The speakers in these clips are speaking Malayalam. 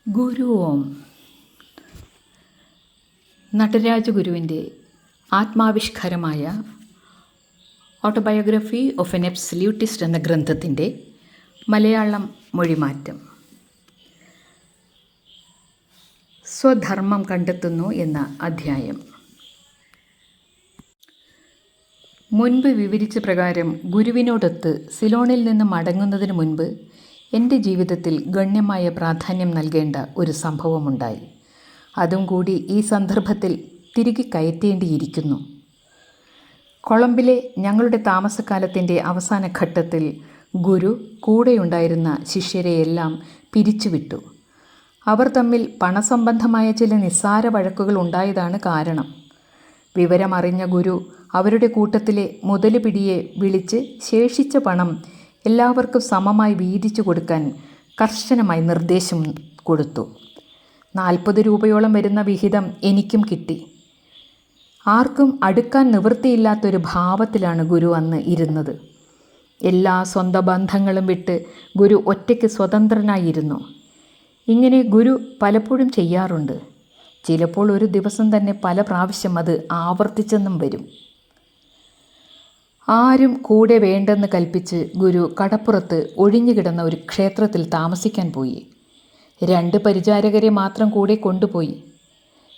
ഗുരു ഓം. നടരാജഗുരുവിൻ്റെ ആത്മാവിഷ്കാരമായ ഓട്ടോബയോഗ്രഫി ഓഫ് എൻ എബ്സല്യൂട്ടിസ്റ്റ് എന്ന ഗ്രന്ഥത്തിൻ്റെ മലയാളം മൊഴിമാറ്റം. സ്വധർമ്മം കണ്ടെത്തുന്നു എന്ന അധ്യായം. മുൻപ് വിവരിച്ച പ്രകാരം ഗുരുവിനോടൊത്ത് സിലോണിൽ നിന്ന് മടങ്ങുന്നതിന് മുൻപ് എൻ്റെ ജീവിതത്തിൽ ഗണ്യമായ പ്രാധാന്യം നൽകേണ്ട ഒരു സംഭവമുണ്ടായി. അതും കൂടി ഈ സന്ദർഭത്തിൽ തിരികെ കയറ്റേണ്ടിയിരിക്കുന്നു. കൊളംബിലെ ഞങ്ങളുടെ താമസക്കാലത്തിൻ്റെ അവസാന ഘട്ടത്തിൽ ഗുരു കൂടെയുണ്ടായിരുന്ന ശിഷ്യരെയെല്ലാം പിരിച്ചുവിട്ടു. അവർ തമ്മിൽ പണസംബന്ധമായ ചില നിസ്സാര വഴക്കുകൾ ഉണ്ടായതാണ് കാരണം. വിവരമറിഞ്ഞ ഗുരു അവരുടെ കൂട്ടത്തിലെ മുതലുപിടിയെ വിളിച്ച് ശേഷിച്ച പണം എല്ലാവർക്കും സമമായി വീതിച്ചു കൊടുക്കാൻ കർശനമായി നിർദ്ദേശം കൊടുത്തു. 40 രൂപയോളം വരുന്ന വിഹിതം എനിക്കും കിട്ടി. ആർക്കും അടുക്കാൻ നിവൃത്തിയില്ലാത്തൊരു ഭാവത്തിലാണ് ഗുരു അന്ന് ഇരുന്നത്. എല്ലാ സ്വന്തം ബന്ധങ്ങളും വിട്ട് ഗുരു ഒറ്റയ്ക്ക് സ്വതന്ത്രനായിരുന്നു. ഇങ്ങനെ ഗുരു പലപ്പോഴും ചെയ്യാറുണ്ട്. ചിലപ്പോൾ ഒരു ദിവസം തന്നെ പല പ്രാവശ്യം അത് ആവർത്തിച്ചെന്നും വരും. ആരും കൂടെ വേണ്ടെന്ന് കൽപ്പിച്ച് ഗുരു കടപ്പുറത്ത് ഒഴിഞ്ഞുകിടന്ന ഒരു ക്ഷേത്രത്തിൽ താമസിക്കാൻ പോയി. 2 പരിചാരകരെ മാത്രം കൂടെ കൊണ്ടുപോയി.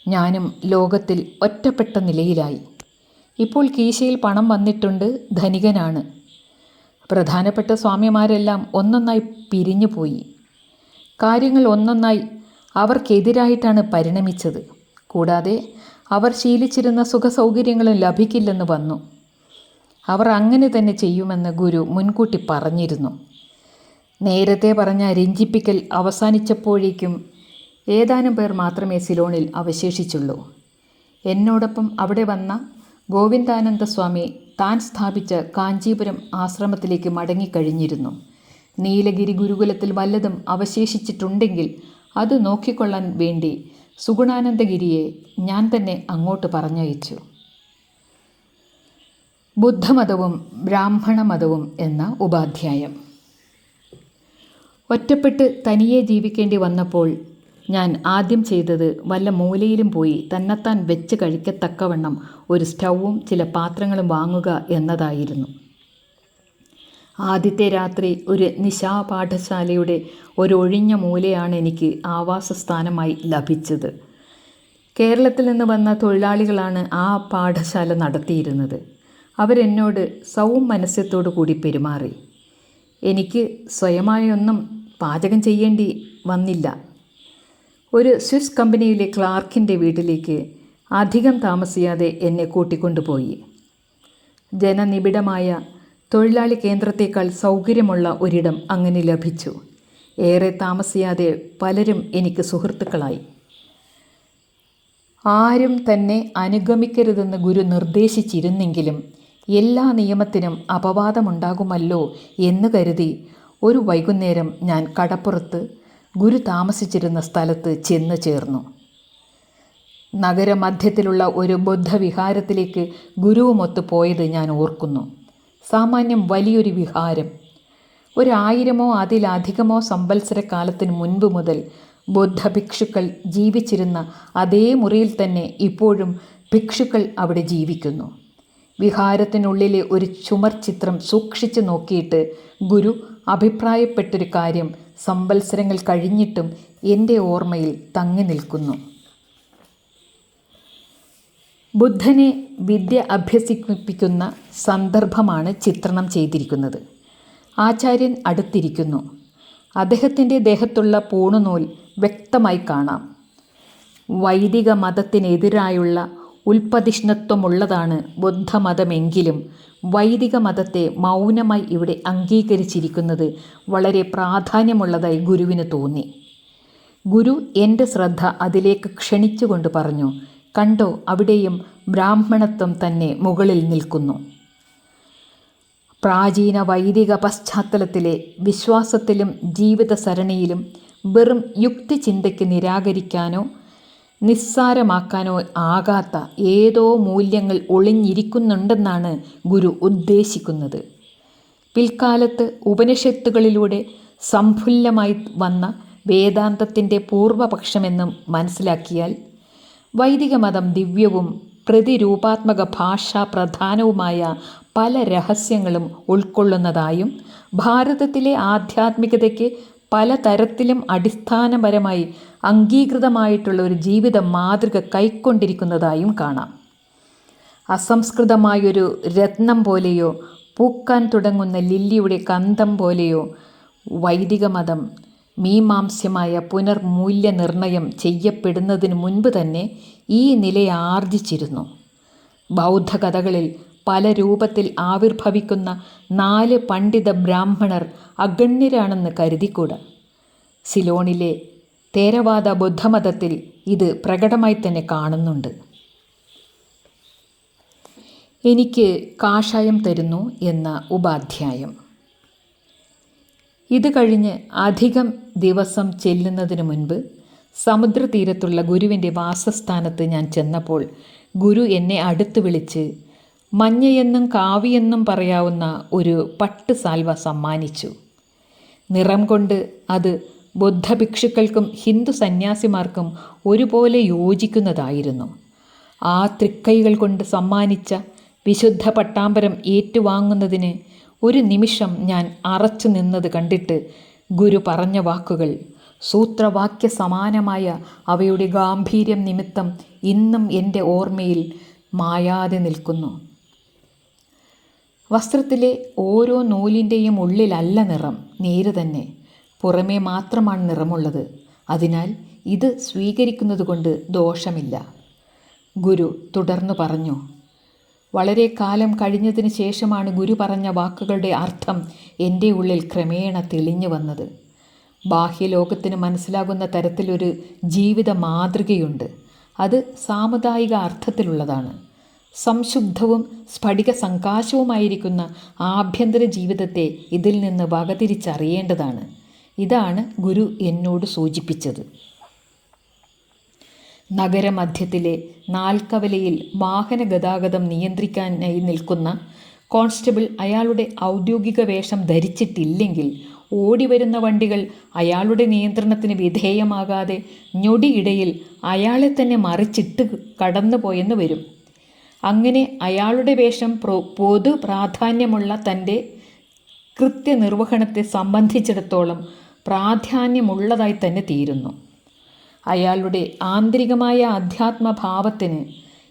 ഞാനും ലോകത്തിൽ ഒറ്റപ്പെട്ട നിലയിലായി. ഇപ്പോൾ കീശയിൽ പണം വന്നിട്ടുണ്ട്, ധനികനാണ്. പ്രധാനപ്പെട്ട സ്വാമിമാരെല്ലാം ഒന്നൊന്നായി പിരിഞ്ഞു പോയി. കാര്യങ്ങൾ ഒന്നൊന്നായി അവർക്കെതിരായിട്ടാണ് പരിണമിച്ചത്. കൂടാതെ അവർ ശീലിച്ചിരുന്ന സുഖസൗകര്യങ്ങളും ലഭിക്കില്ലെന്ന് വന്നു. അവർ അങ്ങനെ തന്നെ ചെയ്യുമെന്ന് ഗുരു മുൻകൂട്ടി പറഞ്ഞിരുന്നു. നേരത്തെ പറഞ്ഞ രഞ്ജിപ്പിക്കൽ അവസാനിച്ചപ്പോഴേക്കും ഏതാനും പേർ മാത്രമേ സിലോണിൽ അവശേഷിച്ചുള്ളൂ. എന്നോടൊപ്പം അവിടെ വന്ന ഗോവിന്ദാനന്ദ സ്വാമി താൻ സ്ഥാപിച്ച കാഞ്ചീപുരം ആശ്രമത്തിലേക്ക് മടങ്ങിക്കഴിഞ്ഞിരുന്നു. നീലഗിരി ഗുരുകുലത്തിൽ വല്ലതും അവശേഷിച്ചിട്ടുണ്ടെങ്കിൽ അത് നോക്കിക്കൊള്ളാൻ വേണ്ടി സുഗുണാനന്ദഗിരിയെ ഞാൻ തന്നെ അങ്ങോട്ട് പറഞ്ഞയച്ചു. ബുദ്ധമതവും ബ്രാഹ്മണമതവും എന്ന ഉപാധ്യായം. ഒറ്റപ്പെട്ട് തനിയെ ജീവിക്കേണ്ടി വന്നപ്പോൾ ഞാൻ ആദ്യം ചെയ്തത് വല്ല മൂലയിലും പോയി തന്നെത്താൻ വെച്ച് കഴിക്കത്തക്കവണ്ണം ഒരു സ്റ്റൗവും ചില പാത്രങ്ങളും വാങ്ങുക എന്നതായിരുന്നു. ആദ്യത്തെ രാത്രി ഒരു നിശാപാഠശാലയുടെ ഒരൊഴിഞ്ഞ മൂലയാണ് എനിക്ക് ആവാസസ്ഥാനമായി ലഭിച്ചത്. കേരളത്തിൽ നിന്ന് വന്ന തൊഴിലാളികളാണ് ആ പാഠശാല നടത്തിയിരുന്നത്. അവരെന്നോട് സൗമനസ്യത്തോടു കൂടി പെരുമാറി. എനിക്ക് സ്വയമായൊന്നും പാചകം ചെയ്യേണ്ടി വന്നില്ല. ഒരു സ്വിസ് കമ്പനിയിലെ ക്ലാർക്കിൻ്റെ വീട്ടിലേക്ക് അധികം താമസിയാതെ എന്നെ കൂട്ടിക്കൊണ്ടുപോയി. ജനനിബിഡമായ തൊഴിലാളി കേന്ദ്രത്തേക്കാൾ സൗകര്യമുള്ള ഒരിടം അങ്ങനെ ലഭിച്ചു. ഏറെ താമസിയാതെ പലരും എനിക്ക് സുഹൃത്തുക്കളായി. ആരും തന്നെ അനുഗമിക്കരുതെന്ന് ഗുരു നിർദ്ദേശിച്ചിരുന്നെങ്കിലും എല്ലാ നിയമത്തിനും അപവാദമുണ്ടാകുമല്ലോ എന്ന് കരുതി ഒരു വൈകുന്നേരം ഞാൻ കടപ്പുറത്ത് ഗുരു താമസിച്ചിരുന്ന സ്ഥലത്ത് ചെന്ന് ചേർന്നു. നഗരമധ്യത്തിലുള്ള ഒരു ബുദ്ധവിഹാരത്തിലേക്ക് ഗുരുവുമൊത്ത് പോയത് ഞാൻ ഓർക്കുന്നു. സാമാന്യം വലിയൊരു വിഹാരം. 1000 അതിലധികമോ സംവത്സരക്കാലത്തിന് മുൻപ് മുതൽ ബുദ്ധ ഭിക്ഷുക്കൾ ജീവിച്ചിരുന്ന അതേ മുറിയിൽ തന്നെ ഇപ്പോഴും ഭിക്ഷുക്കൾ അവിടെ ജീവിക്കുന്നു. വിഹാരത്തിനുള്ളിലെ ഒരു ചുമർ ചിത്രം സൂക്ഷിച്ചു നോക്കിയിട്ട് ഗുരു അഭിപ്രായപ്പെട്ടൊരു കാര്യം സംവത്സരങ്ങൾ കഴിഞ്ഞിട്ടും എൻ്റെ ഓർമ്മയിൽ തങ്ങി നിൽക്കുന്നു. ബുദ്ധനെ വിദ്യ അഭ്യസിപ്പിക്കുന്ന സന്ദർഭമാണ് ചിത്രണം ചെയ്തിരിക്കുന്നത്. ആചാര്യൻ അടുത്തിരിക്കുന്നു. അദ്ദേഹത്തിൻ്റെ ദേഹത്തുള്ള പൂണുനൂൽ വ്യക്തമായി കാണാം. വൈദിക മതത്തിനെതിരായുള്ള ഉൽപ്പതിഷ്ണത്വമുള്ളതാണ് ബുദ്ധമതമെങ്കിലും വൈദിക മതത്തെ മൗനമായി ഇവിടെ അംഗീകരിച്ചിരിക്കുന്നത് വളരെ പ്രാധാന്യമുള്ളതായി ഗുരുവിന് തോന്നി. ഗുരു എൻ്റെ ശ്രദ്ധ അതിലേക്ക് ക്ഷണിച്ചുകൊണ്ട് പറഞ്ഞു, കണ്ടോ, അവിടെയും ബ്രാഹ്മണത്വം തന്നെ മുകളിൽ നിൽക്കുന്നു. പ്രാചീന വൈദിക പശ്ചാത്തലത്തിലെ വിശ്വാസത്തിലും ജീവിത സരണിയിലും വെറും യുക്തിചിന്തയ്ക്ക് നിരാകരിക്കാനോ നിസ്സാരമാക്കാനോ ആകാത്ത ഏതോ മൂല്യങ്ങൾ ഒളിഞ്ഞിരിക്കുന്നുണ്ടെന്നാണ് ഗുരു ഉദ്ദേശിക്കുന്നത്. പിൽക്കാലത്ത് ഉപനിഷത്തുകളിലൂടെ സംഫുല്ലമായി വന്ന വേദാന്തത്തിൻ്റെ പൂർവപക്ഷമെന്നും മനസ്സിലാക്കിയാൽ വൈദിക മതം ദിവ്യവും പ്രതിരൂപാത്മക ഭാഷാ പ്രധാനവുമായ പല രഹസ്യങ്ങളും ഉൾക്കൊള്ളുന്നതായും ഭാരതത്തിലെ ആധ്യാത്മികതയ്ക്ക് പലതരത്തിലും അടിസ്ഥാനപരമായി അംഗീകൃതമായിട്ടുള്ള ഒരു ജീവിത മാതൃക കൈക്കൊണ്ടിരിക്കുന്നതായും കാണാം. അസംസ്കൃതമായൊരു രത്നം പോലെയോ പൂക്കാൻ തുടങ്ങുന്ന ലില്ലിയുടെ കന്തം പോലെയോ വൈദിക മതം മീമാംസ്യമായ പുനർമൂല്യനിർണയം ചെയ്യപ്പെടുന്നതിന് മുൻപ് തന്നെ ഈ നിലയാർജിച്ചിരുന്നു. ബൗദ്ധകഥകളിൽ പല രൂപത്തിൽ ആവിർഭവിക്കുന്ന 4 പണ്ഡിത ബ്രാഹ്മണർ അഗണ്യരാണെന്ന് കരുതിക്കൂടാ. സിലോണിലെ തേരവാദ ബുദ്ധമതത്തിൽ ഇത് പ്രകടമായി തന്നെ കാണുന്നുണ്ട്. എനിക്ക് കാഷായം തരുന്നു എന്ന ഉപാധ്യായം. ഇത് കഴിഞ്ഞ് അധികം ദിവസം ചെല്ലുന്നതിന് മുൻപ് സമുദ്രതീരത്തുള്ള ഗുരുവിൻ്റെ വാസസ്ഥാനത്ത് ഞാൻ ചെന്നപ്പോൾ ഗുരു എന്നെ അടുത്ത് വിളിച്ച് മഞ്ഞയെന്നും കാവിയെന്നും പറയാവുന്ന ഒരു പട്ട് സാൽവ സമ്മാനിച്ചു. നിറം കൊണ്ട് അത് ബുദ്ധഭിക്ഷുക്കൾക്കും ഹിന്ദു സന്യാസിമാർക്കും ഒരുപോലെ യോജിക്കുന്നതായിരുന്നു. ആ തൃക്കൈകൾ കൊണ്ട് സമ്മാനിച്ച വിശുദ്ധ പട്ടാമ്പരം ഏറ്റുവാങ്ങുന്നതിന് ഒരു നിമിഷം ഞാൻ അറച്ചു നിന്നത് കണ്ടിട്ട് ഗുരു പറഞ്ഞ വാക്കുകൾ സൂത്രവാക്യ സമാനമായ അവയുടെ ഗാംഭീര്യം നിമിത്തം ഇന്നും എൻ്റെ ഓർമ്മയിൽ മായാതെ നിൽക്കുന്നു. വസ്ത്രത്തിലെ ഓരോ നൂലിൻ്റെയും ഉള്ളിലല്ല നിറം, നേര് തന്നെ പുറമേ മാത്രമാണ് നിറമുള്ളത്. അതിനാൽ ഇത് സ്വീകരിക്കുന്നത് കൊണ്ട് ദോഷമില്ല. ഗുരു തുടർന്നു പറഞ്ഞു. വളരെ കാലം കഴിഞ്ഞതിന് ശേഷമാണ് ഗുരു പറഞ്ഞ വാക്കുകളുടെ അർത്ഥം എൻ്റെ ഉള്ളിൽ ക്രമേണ തെളിഞ്ഞു വന്നത്. ബാഹ്യലോകത്തിന് മനസ്സിലാകുന്ന തരത്തിലൊരു ജീവിത മാതൃകയുണ്ട്. അത് സാമുദായിക അർത്ഥത്തിലുള്ളതാണ്. സംശുദ്ധവും സ്ഫടിക സങ്കാശവുമായിരിക്കുന്ന ആഭ്യന്തര ജീവിതത്തെ ഇതിൽ നിന്ന് വകതിരിച്ചറിയേണ്ടതാണ്. ഇതാണ് ഗുരു എന്നോട് സൂചിപ്പിച്ചത്. നഗരമധ്യത്തിലെ നാൽക്കവലയിൽ വാഹന ഗതാഗതം നിയന്ത്രിക്കാനായി നിൽക്കുന്ന കോൺസ്റ്റബിൾ അയാളുടെ ഔദ്യോഗിക വേഷം ധരിച്ചിട്ടില്ലെങ്കിൽ ഓടിവരുന്ന വണ്ടികൾ അയാളുടെ നിയന്ത്രണത്തിന് വിധേയമാകാതെ ഞൊടിയിടയിൽ അയാളെ തന്നെ മറിച്ചിട്ട് കടന്നുപോയെന്ന് വരും. അങ്ങനെ അയാളുടെ വേഷം പൊതു പ്രാധാന്യമുള്ള തൻ്റെ കൃത്യനിർവഹണത്തെ സംബന്ധിച്ചിടത്തോളം പ്രാധാന്യമുള്ളതായി തന്നെ തീരുന്നു. അയാളുടെ ആന്തരികമായ അധ്യാത്മഭാവത്തിന്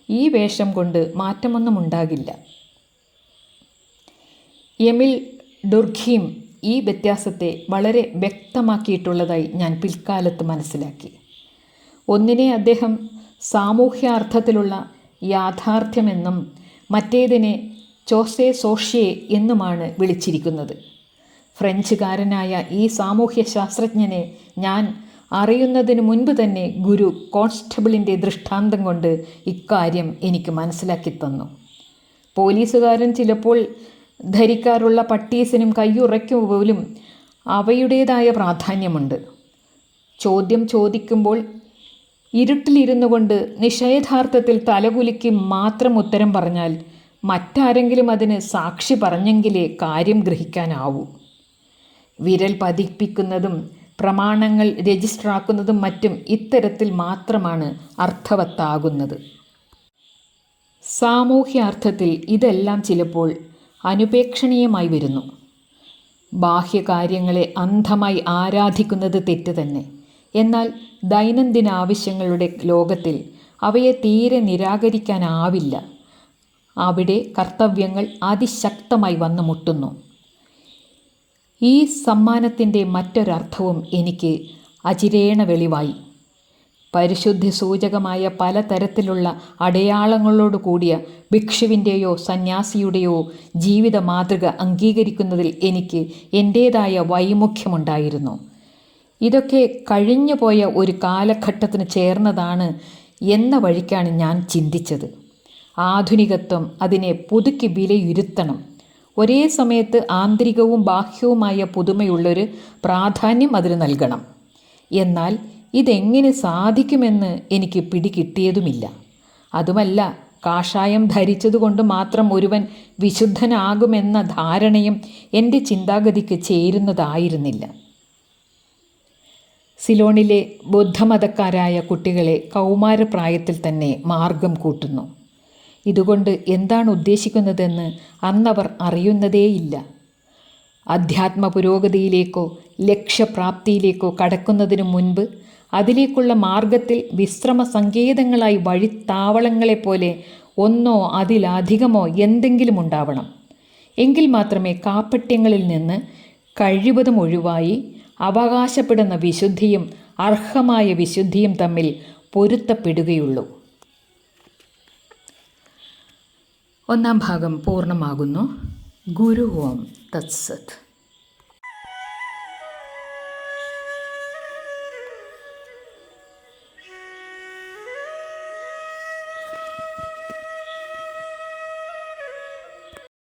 ഈ വേഷം കൊണ്ട് മാറ്റമൊന്നും ഉണ്ടാകില്ല. എമിൽ ഡുർഖീം ഈ വ്യത്യാസത്തെ വളരെ വ്യക്തമാക്കിയിട്ടുള്ളതായി ഞാൻ പിൽക്കാലത്ത് മനസ്സിലാക്കി. ഒന്നിനെ അദ്ദേഹം സാമൂഹ്യാർത്ഥത്തിലുള്ള യാഥാർത്ഥ്യമെന്നും മറ്റേതിനെ ചോസേ സോഷ്യേ എന്നുമാണ് വിളിച്ചിരിക്കുന്നത്. ഫ്രഞ്ചുകാരനായ ഈ സാമൂഹ്യ ശാസ്ത്രജ്ഞനെ ഞാൻ അറിയുന്നതിന് മുൻപ് തന്നെ ഗുരു കോൺസ്റ്റബിളിൻ്റെ ദൃഷ്ടാന്തം കൊണ്ട് ഇക്കാര്യം എനിക്ക് മനസ്സിലാക്കി തന്നു. പോലീസുകാരൻ ചിലപ്പോൾ ധരിക്കാറുള്ള പട്ടീസിനും കയ്യുറയ്ക്കും പോലും അവയുടേതായ പ്രാധാന്യമുണ്ട്. ചോദ്യം ചോദിക്കുമ്പോൾ ഇരുട്ടിലിരുന്നു കൊണ്ട് നിഷേധാർത്ഥത്തിൽ തലകുലുക്കി മാത്രം ഉത്തരം പറഞ്ഞാൽ മറ്റാരെങ്കിലും അതിന് സാക്ഷി പറഞ്ഞെങ്കിലേ കാര്യം ഗ്രഹിക്കാനാവൂ. വിരൽ പതിപ്പിക്കുന്നതും പ്രമാണങ്ങൾ രജിസ്റ്ററാക്കുന്നതും മറ്റും ഇത്തരത്തിൽ മാത്രമാണ് അർത്ഥവത്താകുന്നത്. സാമൂഹ്യാർത്ഥത്തിൽ ഇതെല്ലാം ചിലപ്പോൾ അനുപേക്ഷണീയമായി വരുന്നു. ബാഹ്യകാര്യങ്ങളെ അന്ധമായി ആരാധിക്കുന്നത് തെറ്റ് തന്നെ. എന്നാൽ ദൈനംദിന ആവശ്യങ്ങളുടെ ലോകത്തിൽ അവയെ തീരെ നിരാകരിക്കാനാവില്ല. അവിടെ കർത്തവ്യങ്ങൾ അതിശക്തമായി വന്നു മുട്ടുന്നു. ഈ സമ്മാനത്തിൻ്റെ മറ്റൊരർത്ഥവും എനിക്ക് അചിരേണ വെളിവായി. പരിശുദ്ധി സൂചകമായ പലതരത്തിലുള്ള അടയാളങ്ങളോട് കൂടിയ ഭിക്ഷുവിൻ്റെയോ സന്യാസിയുടെയോ ജീവിത മാതൃക അംഗീകരിക്കുന്നതിൽ എനിക്ക് എൻ്റേതായ വൈമുഖ്യമുണ്ടായിരുന്നു. ഇതൊക്കെ കഴിഞ്ഞുപോയ ഒരു കാലഘട്ടത്തിന് ചേർന്നതാണ് എന്ന വഴിക്കാണ് ഞാൻ ചിന്തിച്ചത്. ആധുനികത്വം അതിനെ പുതുക്കി വിലയിരുത്തണം. ഒരേ സമയത്ത് ആന്തരികവും ബാഹ്യവുമായ പുതുമയുള്ളൊരു പ്രാധാന്യം അതിന് നൽകണം. എന്നാൽ ഇതെങ്ങനെ സാധിക്കുമെന്ന് എനിക്ക് പിടികിട്ടിയതുമില്ല. അതുമല്ല, കാഷായം ധരിച്ചതുകൊണ്ട് മാത്രം ഒരുവൻ വിശുദ്ധനാകുമെന്ന ധാരണയും എൻ്റെ ചിന്താഗതിക്ക് ചേരുന്നതായിരുന്നില്ല. സിലോണിലെ ബുദ്ധമതക്കാരായ കുട്ടികളെ കൗമാരപ്രായത്തിൽ തന്നെ മാർഗം കൂട്ടുന്നു. ഇതുകൊണ്ട് എന്താണ് ഉദ്ദേശിക്കുന്നതെന്ന് അന്നവർ അറിയുന്നതേയില്ല. അധ്യാത്മ പുരോഗതിയിലേക്കോ ലക്ഷ്യപ്രാപ്തിയിലേക്കോ കടക്കുന്നതിനു മുൻപ് അതിലേക്കുള്ള മാർഗത്തിൽ വിശ്രമ സങ്കേതങ്ങളായി വഴിത്താവളങ്ങളെപ്പോലെ ഒന്നോ അതിലധികമോ എന്തെങ്കിലും ഉണ്ടാവണം. എങ്കിൽ മാത്രമേ കാപട്യങ്ങളിൽ നിന്ന് കഴിവതും ഒഴിവായി അവകാശപ്പെടുന്ന വിശുദ്ധിയും അർഹമായ വിശുദ്ധിയും തമ്മിൽ പൊരുത്തപ്പെടുകയുള്ളൂ. 1-ാം ഭാഗം പൂർണ്ണമാകുന്നു. ഗുരു ഓം തത്സത്.